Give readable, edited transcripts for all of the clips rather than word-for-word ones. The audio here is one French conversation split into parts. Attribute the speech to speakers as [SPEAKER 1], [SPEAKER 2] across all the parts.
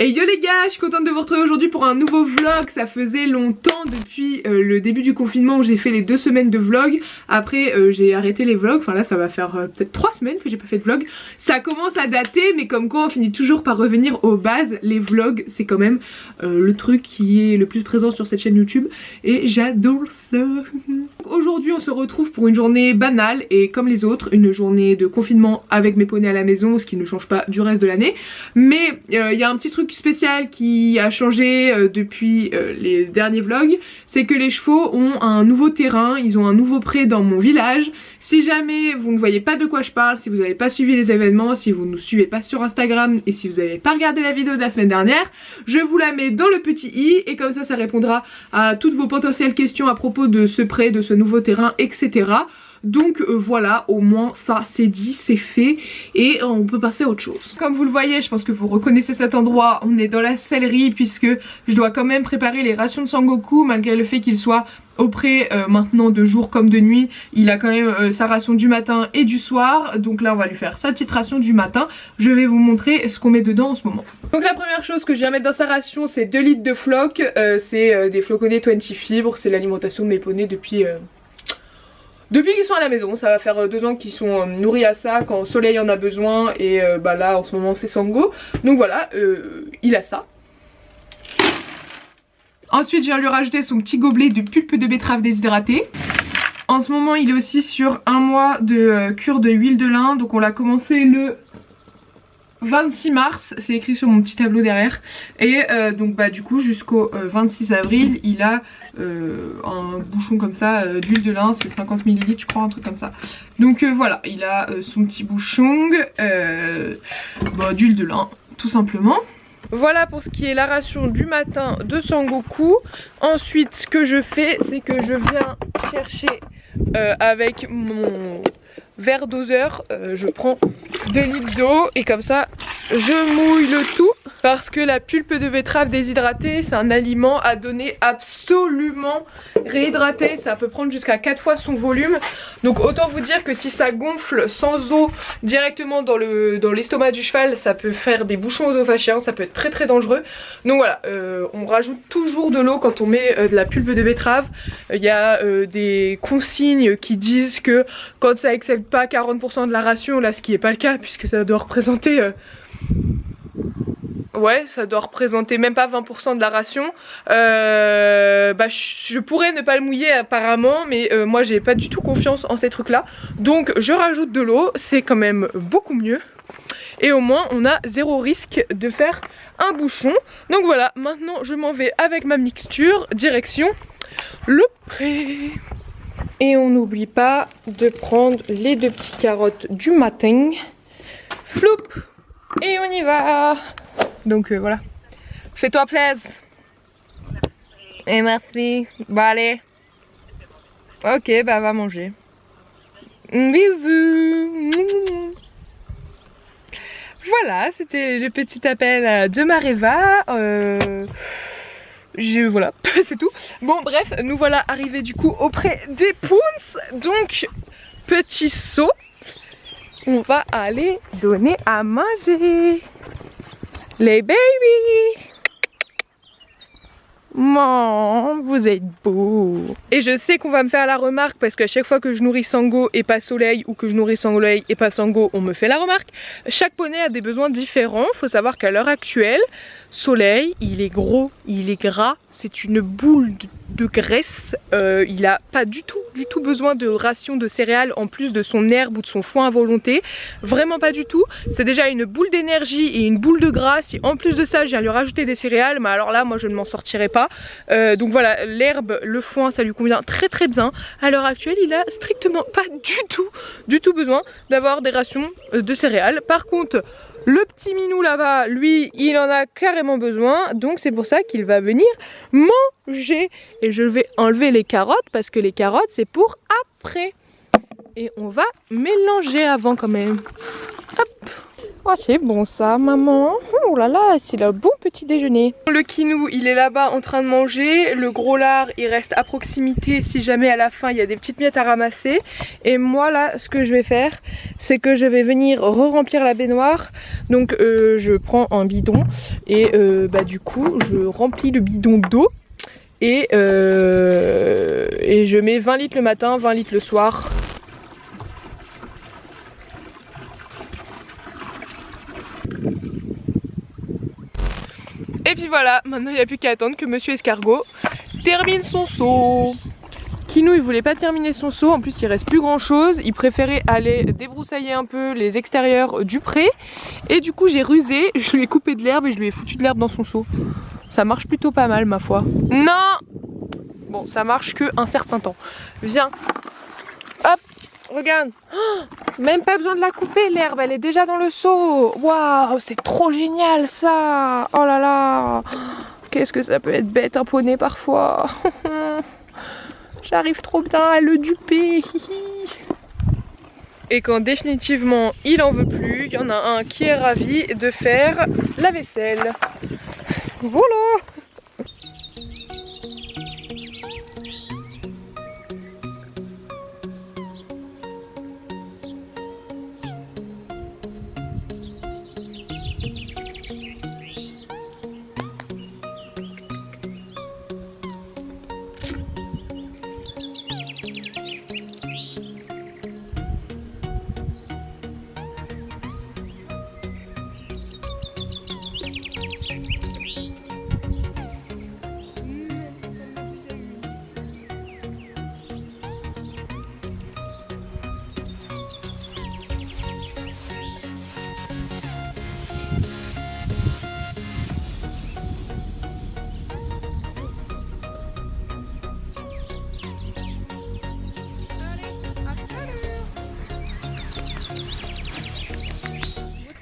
[SPEAKER 1] Et yo les gars, je suis contente de vous retrouver aujourd'hui pour un nouveau vlog. Ça faisait longtemps depuis le début du confinement où j'ai fait les 2 semaines de vlog. Après j'ai arrêté les vlogs, enfin là ça va faire peut-être 3 semaines que j'ai pas fait de vlog. Ça commence à dater mais comme quoi on finit toujours par revenir aux bases. Les vlogs c'est quand même le truc qui est le plus présent sur cette chaîne YouTube et j'adore ça. Aujourd'hui on se retrouve pour une journée banale et comme les autres, une journée de confinement avec mes poneys à la maison, ce qui ne change pas du reste de l'année. Mais il y a un petit truc spécial qui a changé depuis les derniers vlogs, c'est que les chevaux ont un nouveau terrain, ils ont un nouveau pré dans mon village. Si jamais vous ne voyez pas de quoi je parle, si vous n'avez pas suivi les événements, si vous ne nous suivez pas sur Instagram et si vous n'avez pas regardé la vidéo de la semaine dernière, je vous la mets dans le petit i et comme ça répondra à toutes vos potentielles questions à propos de ce pré, de ce nouveau terrain, etc. Donc voilà, au moins ça c'est dit, c'est fait et on peut passer à autre chose. Comme vous le voyez, je pense que vous reconnaissez cet endroit, on est dans la sellerie puisque je dois quand même préparer les rations de Sangoku malgré le fait qu'il soit au pré maintenant de jour comme de nuit. Il a quand même sa ration du matin et du soir, donc là on va lui faire sa petite ration du matin. Je vais vous montrer ce qu'on met dedans en ce moment. Donc la première chose que je viens mettre dans sa ration c'est 2 litres de floc, c'est des floconnés 20 fibres, c'est l'alimentation de mes poneys depuis qu'ils sont à la maison. Ça va faire 2 ans qu'ils sont nourris à ça quand Soleil en a besoin et bah là en ce moment c'est Sango. Donc voilà, il a ça. Ensuite je viens lui rajouter son petit gobelet de pulpe de betterave déshydratée. En ce moment il est aussi sur 1 mois de cure de huile de lin. Donc on l'a commencé le 26 mars, c'est écrit sur mon petit tableau derrière. Et donc bah du coup jusqu'au 26 avril il a un bouchon comme ça d'huile de lin, c'est 50 ml je crois, un truc comme ça. Donc voilà, il a son petit bouchon d'huile de lin tout simplement. Voilà pour ce qui est la ration du matin de Sangoku. Ensuite ce que je fais c'est que je viens chercher avec mon verre doseur, je prends 2 litres d'eau et comme ça je mouille le tout parce que la pulpe de betterave déshydratée c'est un aliment à donner absolument réhydraté. Ça peut prendre jusqu'à 4 fois son volume, donc autant vous dire que si ça gonfle sans eau directement dans l'estomac du cheval, ça peut faire des bouchons œsophagiens, ça peut être très très dangereux. Donc voilà, on rajoute toujours de l'eau quand on met de la pulpe de betterave. Il y a des consignes qui disent que quand ça excède pas 40% de la ration, là ce qui est pas le cas puisque ça doit représenter ouais, ça doit représenter même pas 20% de la ration. Bah, je pourrais ne pas le mouiller apparemment, mais moi j'ai pas du tout confiance en ces trucs là. Donc je rajoute de l'eau, c'est quand même beaucoup mieux. Et au moins on a 0 risque de faire un bouchon. Donc voilà, maintenant je m'en vais avec ma mixture, direction le pré. Et on n'oublie pas de prendre les 2 petites carottes du matin. Floup! Et on y va! Donc voilà. Fais-toi plaisir. Et merci. Bah allez. Ok, bah va manger. Bisous. Voilà, c'était le petit appel de Mareva. Voilà, c'est tout. Bon bref, nous voilà arrivés du coup auprès des Poons. Donc, petit saut. On va aller donner à manger. Les babies. Maman, vous êtes beaux. Et je sais qu'on va me faire la remarque parce qu'à chaque fois que je nourris Sango et pas Soleil ou que je nourris Soleil et pas Sango, on me fait la remarque. Chaque poney a des besoins différents. Faut savoir qu'à l'heure actuelle, Soleil, il est gros, il est gras, c'est une boule de graisse. Il a pas du tout besoin de ration de céréales en plus de son herbe ou de son foin à volonté. Vraiment pas du tout. C'est déjà une boule d'énergie et une boule de gras. Si en plus de ça je viens lui rajouter des céréales, mais alors là moi je ne m'en sortirai pas. Donc voilà, l'herbe, le foin ça lui convient très très bien. À l'heure actuelle il a strictement pas du tout besoin d'avoir des rations de céréales. Par contre le petit minou là-bas, lui, il en a carrément besoin. Donc c'est pour ça qu'il va venir manger. Et je vais enlever les carottes parce que les carottes c'est pour après. Et on va mélanger avant quand même. Hop. Oh c'est bon ça maman. oh là là, c'est le bon petit déjeuner. Le Kinou il est là-bas en train de manger, le gros lard il reste à proximité si jamais à la fin il y a des petites miettes à ramasser. Et moi là ce que je vais faire c'est que je vais venir re-remplir la baignoire. Donc je prends un bidon et du coup je remplis le bidon d'eau. Et je mets 20 litres le matin, 20 litres le soir. Et puis voilà, maintenant il n'y a plus qu'à attendre que Monsieur Escargot termine son seau. Kinou il voulait pas terminer son seau, en plus il reste plus grand chose. Il préférait aller débroussailler un peu les extérieurs du pré. Et du coup j'ai rusé, je lui ai coupé de l'herbe et je lui ai foutu de l'herbe dans son seau. Ça marche plutôt pas mal ma foi. Non! Bon ça marche que un certain temps. Viens. Hop! Regarde, oh, même pas besoin de la couper l'herbe, elle est déjà dans le seau. Waouh, c'est trop génial ça. Oh là là, qu'est-ce que ça peut être bête un poney parfois. J'arrive trop bien à le duper. Et quand définitivement il en veut plus, il y en a un qui est ravi de faire la vaisselle. Voilà.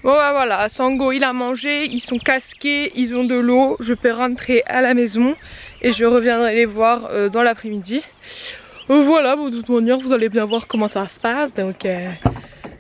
[SPEAKER 1] Bon bah voilà, Sango il a mangé, ils sont casqués, ils ont de l'eau, je peux rentrer à la maison et je reviendrai les voir dans l'après-midi. Voilà, bon, de toute manière vous allez bien voir comment ça se passe, donc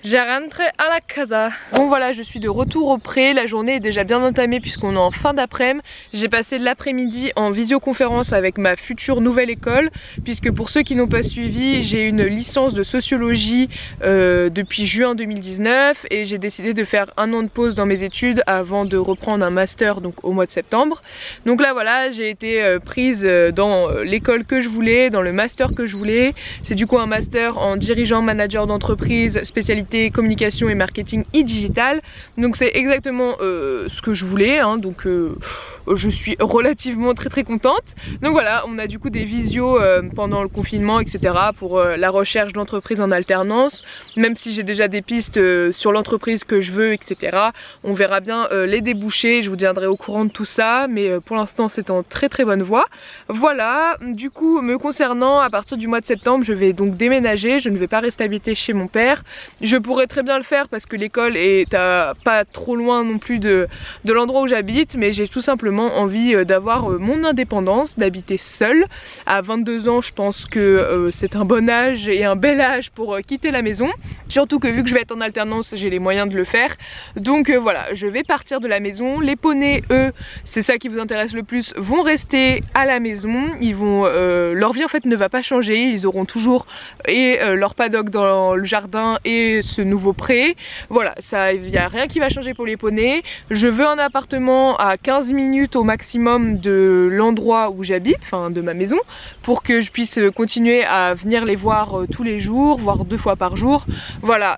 [SPEAKER 1] je rentre à la casa. Bon voilà, je suis de retour au pré, la journée est déjà bien entamée puisqu'on est en fin d'après-midi. J'ai passé l'après-midi en visioconférence avec ma future nouvelle école, puisque pour ceux qui n'ont pas suivi, j'ai une licence de sociologie depuis juin 2019 et j'ai décidé de faire un an de pause dans mes études avant de reprendre un master donc au mois de septembre. Donc là voilà, j'ai été prise dans l'école que je voulais, dans le master que je voulais. C'est du coup un master en dirigeant manager d'entreprise, spécialité communication et marketing e-digital. Donc c'est exactement ce que je voulais, hein. Donc je suis relativement très contente. Donc voilà, on a du coup des visios pendant le confinement etc. pour la recherche d'entreprise en alternance. Même si j'ai déjà des pistes sur l'entreprise que je veux etc. On verra bien les débouchés, je vous tiendrai au courant de tout ça. Mais pour l'instant c'est en très bonne voie. Voilà, du coup me concernant, à partir du mois de septembre je vais donc déménager. Je ne vais pas rester habiter chez mon père. Je pourrais très bien le faire parce que l'école est pas trop loin non plus de l'endroit où j'habite, mais j'ai tout simplement envie d'avoir mon indépendance, d'habiter seule. À 22 ans je pense que c'est un bon âge et un bel âge pour quitter la maison. Surtout que vu que je vais être en alternance, j'ai les moyens de le faire. Donc voilà, je vais partir de la maison. Les poneys, eux, c'est ça qui vous intéresse le plus, vont rester à la maison. Ils vont, leur vie en fait ne va pas changer. Ils auront toujours leur paddock dans le jardin et ce nouveau pré. Voilà, il n'y a rien qui va changer pour les poneys. Je veux un appartement à 15 minutes au maximum de l'endroit où j'habite, enfin de ma maison, pour que je puisse continuer à venir les voir tous les jours, voire 2 fois par jour. Voilà,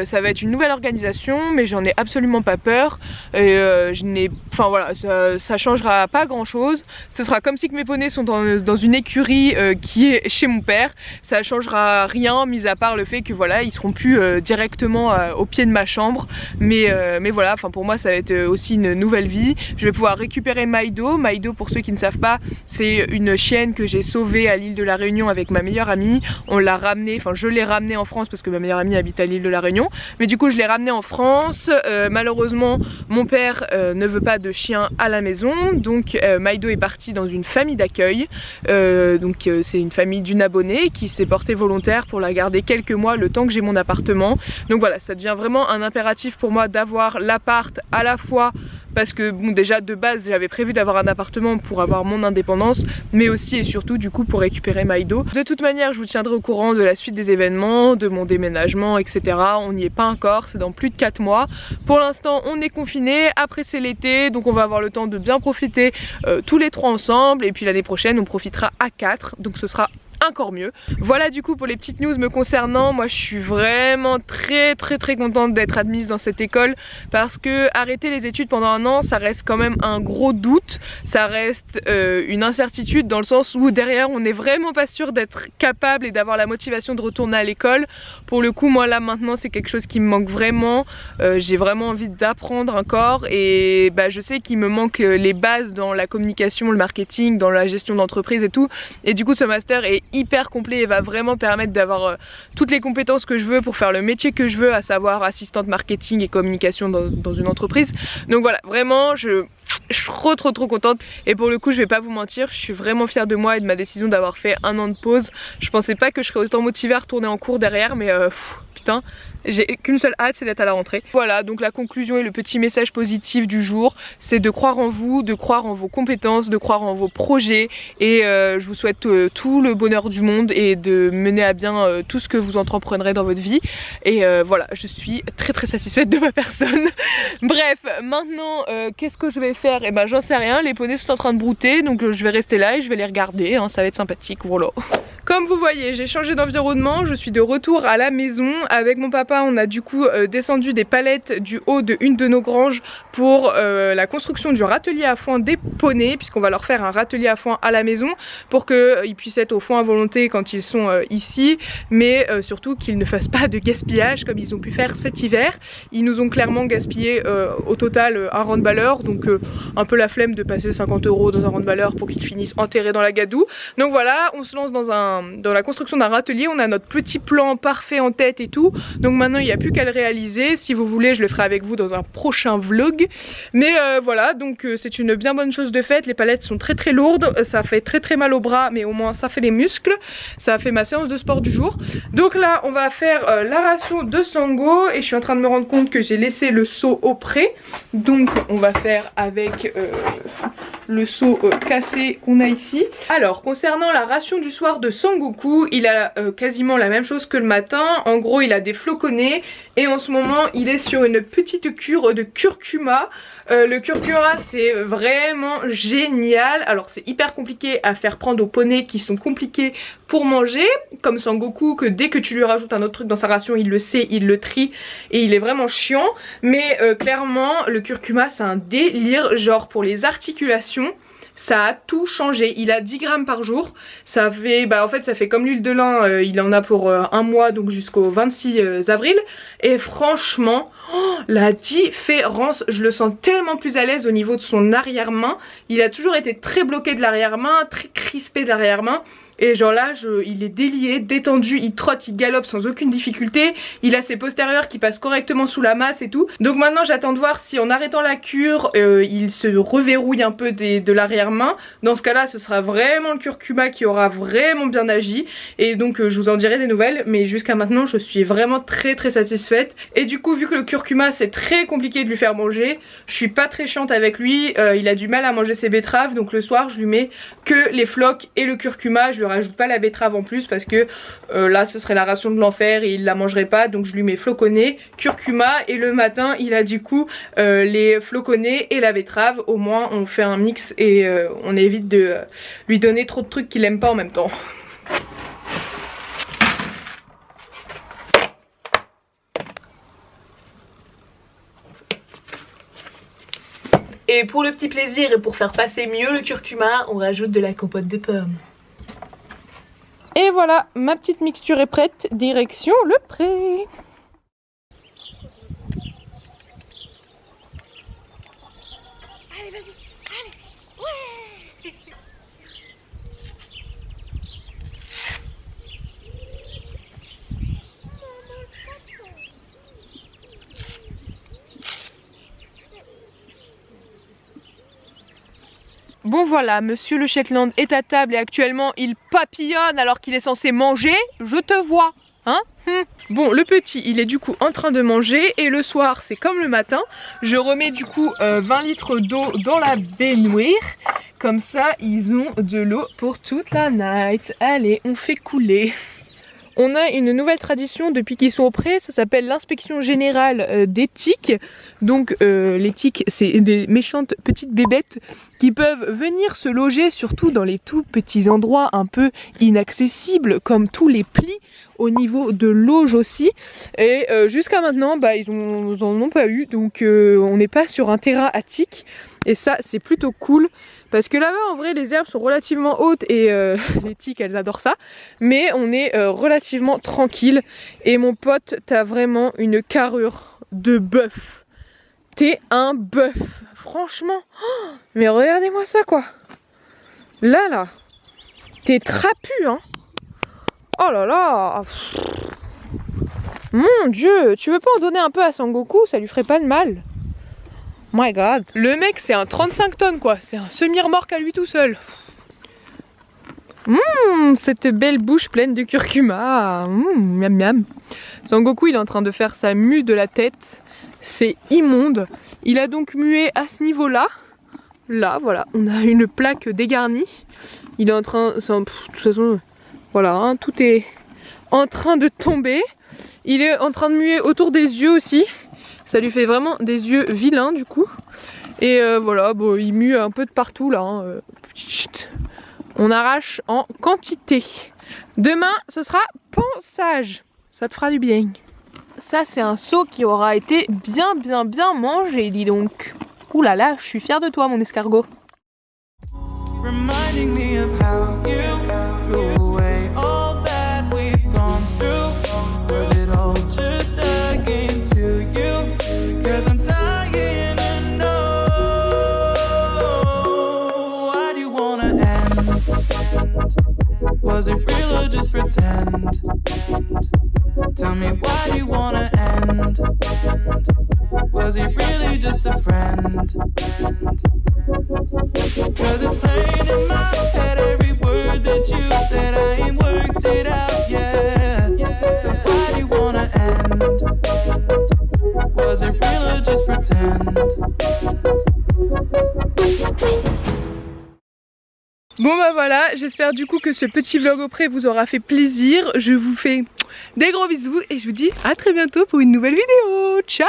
[SPEAKER 1] ça va être une nouvelle organisation, mais j'en ai absolument pas peur. Et enfin voilà, ça changera pas grand chose. Ce sera comme si que mes poneys sont dans une écurie qui est chez mon père. Ça changera rien, mis à part le fait que voilà, ils seront plus directement au pied de ma chambre. Mais voilà, enfin pour moi ça va être aussi une nouvelle vie. Je vais pouvoir récupérer Maido. Maido, pour ceux qui ne savent pas, c'est une chienne que j'ai sauvée à l'île de la Réunion avec ma meilleure amie. On l'a ramenée, enfin je l'ai ramenée en France parce que ma meilleure amie habite à l'île de la Réunion. Mais du coup je l'ai ramenée en France. Malheureusement mon père ne veut pas de chien à la maison. Donc Maido est partie dans une famille d'accueil. C'est une famille d'une abonnée qui s'est portée volontaire pour la garder quelques mois le temps que j'ai mon appartement. Donc voilà, ça devient vraiment un impératif pour moi d'avoir l'appart à la fois parce que bon, déjà de base j'avais prévu d'avoir un appartement pour avoir mon indépendance, mais aussi et surtout du coup pour récupérer Maïdo. De toute manière je vous tiendrai au courant de la suite des événements, de mon déménagement, etc. On n'y est pas encore, c'est dans plus de 4 mois. Pour l'instant on est confinés, après c'est l'été, donc on va avoir le temps de bien profiter tous les 3 ensemble, et puis l'année prochaine on profitera à 4, donc ce sera encore mieux. Voilà du coup pour les petites news me concernant. Moi je suis vraiment très contente d'être admise dans cette école, parce que arrêter les études pendant un an ça reste quand même un gros doute, ça reste une incertitude dans le sens où derrière on n'est vraiment pas sûr d'être capable et d'avoir la motivation de retourner à l'école. Pour le coup moi là maintenant c'est quelque chose qui me manque vraiment, j'ai vraiment envie d'apprendre encore, et bah, je sais qu'il me manque les bases dans la communication, le marketing, dans la gestion d'entreprise et tout, et du coup ce master est hyper complet et va vraiment permettre d'avoir toutes les compétences que je veux pour faire le métier que je veux, à savoir assistante marketing et communication dans une entreprise. Donc voilà, vraiment je suis trop contente, et pour le coup je vais pas vous mentir, je suis vraiment fière de moi et de ma décision d'avoir fait un an de pause. Je pensais pas que je serais autant motivée à retourner en cours derrière, mais putain, j'ai qu'une seule hâte, c'est d'être à la rentrée. Voilà, donc la conclusion et le petit message positif du jour, c'est de croire en vous, de croire en vos compétences, de croire en vos projets, et je vous souhaite tout le bonheur du monde et de mener à bien tout ce que vous entreprendrez dans votre vie. Et voilà, je suis très satisfaite de ma personne. Bref, maintenant qu'est-ce que je vais faire? Et ben j'en sais rien, les poneys sont en train de brouter, donc je vais rester là et je vais les regarder, hein, ça va être sympathique, voilà. Comme vous voyez, j'ai changé d'environnement, je suis de retour à la maison. Avec mon papa, on a du coup descendu des palettes du haut de une de nos granges pour la construction du râtelier à foin des poneys, puisqu'on va leur faire un râtelier à foin à la maison pour qu'ils puissent être au foin à volonté quand ils sont ici, mais surtout qu'ils ne fassent pas de gaspillage comme ils ont pu faire cet hiver. Ils nous ont clairement gaspillé au total un rent-balleur, donc un peu la flemme de passer 50 € dans un rent-balleur pour qu'ils finissent enterrés dans la gadoue. Donc voilà, on se lance dans la construction d'un râtelier, on a notre petit plan parfait en tête et tout, donc maintenant il n'y a plus qu'à le réaliser. Si vous voulez je le ferai avec vous dans un prochain vlog, mais voilà, donc c'est une bien bonne chose de faite. Les palettes sont très lourdes, ça fait très mal au bras, mais au moins ça fait les muscles, ça a fait ma séance de sport du jour. Donc là on va faire la ration de Sango, et je suis en train de me rendre compte que j'ai laissé le seau au pré, donc on va faire avec le seau cassé qu'on a ici. Alors concernant la ration du soir de Sangoku, il a quasiment la même chose que le matin. En gros il a des floconnés, et en ce moment il est sur une petite cure de curcuma. Le curcuma c'est vraiment génial. Alors c'est hyper compliqué à faire prendre aux poneys qui sont compliqués pour manger, comme Sangoku, que dès que tu lui rajoutes un autre truc dans sa ration il le sait, il le trie, et il est vraiment chiant. Mais clairement le curcuma c'est un délire, genre pour les articulations ça a tout changé. Il a 10 grammes par jour, ça fait, bah en fait ça fait comme l'huile de lin, il en a pour un mois, donc jusqu'au 26 avril, et franchement la différence, je le sens tellement plus à l'aise au niveau de son arrière-main. Il a toujours été très bloqué de l'arrière-main, très crispé de l'arrière-main. Et genre là il est délié, détendu, il trotte, il galope sans aucune difficulté. Il a ses postérieurs qui passent correctement sous la masse et tout. Donc maintenant j'attends de voir si en arrêtant la cure il se reverrouille un peu de l'arrière-main. Dans ce cas là ce sera vraiment le curcuma qui aura vraiment bien agi. Et donc je vous en dirai des nouvelles, mais jusqu'à maintenant je suis vraiment très satisfaite. Et du coup vu que le curcuma c'est très compliqué de lui faire manger, je suis pas très chiante avec lui. Il a du mal à manger ses betteraves, donc le soir je lui mets que les flocs et le curcuma. Je lui rajoute pas la betterave en plus parce que là ce serait la ration de l'enfer et il la mangerait pas, donc je lui mets floconnés, curcuma, et le matin il a du coup les floconnés et la betterave. Au moins on fait un mix et on évite de lui donner trop de trucs qu'il aime pas en même temps. Et pour le petit plaisir et pour faire passer mieux le curcuma, on rajoute de la compote de pommes. Et voilà, ma petite mixture est prête, direction le pré. Allez, vas-y, allez, ouais. Bon voilà, monsieur le Shetland est à table et actuellement il papillonne alors qu'il est censé manger. Je te vois, Hein? Bon, le petit, il est du coup en train de manger et le soir, c'est comme le matin. Je remets du coup 20 litres d'eau dans la baignoire. Comme ça, ils ont de l'eau pour toute la night. Allez, on fait couler. On a une nouvelle tradition depuis qu'ils sont prêts, ça s'appelle l'inspection générale des tiques. Donc les tiques, c'est des méchantes petites bébêtes qui peuvent venir se loger surtout dans les tout petits endroits un peu inaccessibles comme tous les plis au niveau de l'auge aussi. Et jusqu'à maintenant, ils en ont pas eu, donc on n'est pas sur un terrain à tiques. Et ça, c'est plutôt cool. Parce que là-bas, en vrai, les herbes sont relativement hautes et les tiques, elles adorent ça. Mais on est relativement tranquille. Et mon pote, t'as vraiment une carrure de bœuf. T'es un bœuf. Franchement. Oh, mais regardez-moi ça, quoi. Là. T'es trapu, hein. Oh là là. Mon Dieu. Tu veux pas en donner un peu à Sangoku? Ça lui ferait pas de mal. My god. Le mec c'est un 35 tonnes quoi, c'est un semi-remorque à lui tout seul. Cette belle bouche pleine de curcuma. Miam miam. Sangoku il est en train de faire sa mue de la tête. C'est immonde. Il a donc mué à ce niveau là. Là voilà, on a une plaque dégarnie. Il est en train, de toute façon, voilà, hein, tout est en train de tomber. Il est en train de muer autour des yeux aussi. Ça lui fait vraiment des yeux vilains du coup. Et voilà, bon, il mue un peu de partout là. Hein. On arrache en quantité. Demain, ce sera ponçage. Ça te fera du bien. Ça, c'est un seau qui aura été bien mangé, dis donc. Ouh là là, je suis fière de toi, mon escargot. Reminding me of how you flew away, all that we've gone through. Was it all just a game to you? 'Cause I'm dying to know. Why do you wanna end? Was it real or just pretend? Tell me why do you wanna end? Was he really just a friend? 'Cause it's plain in my head every word that you said. I ain't worked it out yet. So why do you wanna end? Was it real or just pretend? Bon bah voilà, j'espère du coup que ce petit vlog auprès vous aura fait plaisir. Je vous fais des gros bisous et je vous dis à très bientôt pour une nouvelle vidéo. Ciao!